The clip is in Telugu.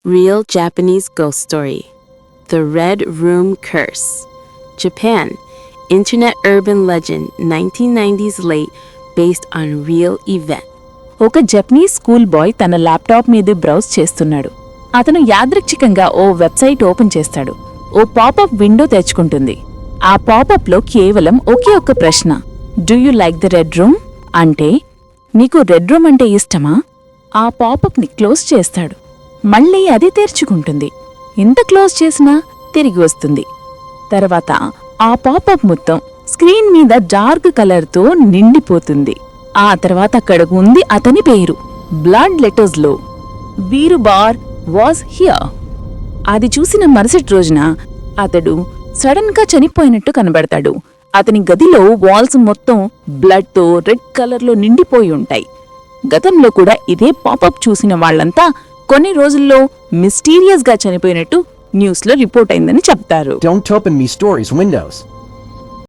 Real Japanese ghost story. The Red Room Curse. Japan. Internet urban legend 1990s late based on real event. ఒక జపనీస్ స్కూల్ బాయ్ తన ల్యాప్టాప్ మీద బ్రౌజ్ చేస్తున్నాడు. అతను యాదృచ్ఛికంగా ఓ వెబ్సైట్ ఓపెన్ చేస్తాడు. ఓ పాపప్ విండో తెచ్చుకుంటుంది. ఆ పాపప్లో కేవలం ఒకే ఒక్క ప్రశ్న, do you like the red room? అంటే, నీకు రెడ్ రూమ్ అంటే ఇష్టమా? ఆ పాపప్ని క్లోజ్ చేస్తాడు. మళ్ళీ అది తెరుచుకుంటుంది. ఇంత క్లోజ్ చేసినా తిరిగి వస్తుంది. తర్వాత ఆ పాపప్ మొత్తం స్క్రీన్ మీద డార్క్ కలర్తో నిండిపోతుంది. ఆ తర్వాత అక్కడ ఉంది అతని పేరు, బ్లడ్ లెటర్స్లో, వీరు బార్ వాజ్ హియర్. అది చూసిన మరుసటి రోజున అతడు సడన్గా చనిపోయినట్టు కనబడతాడు. అతని గదిలో వాల్స్ మొత్తం బ్లడ్తో రెడ్ కలర్లో నిండిపోయి ఉంటాయి. గతంలో కూడా ఇదే పాపప్ చూసిన వాళ్లంతా కొన్ని రోజుల్లో మిస్టీరియస్గా చనిపోయినట్టు న్యూస్లో రిపోర్ట్ అయిందని చెప్తారు. Don't open me stories windows.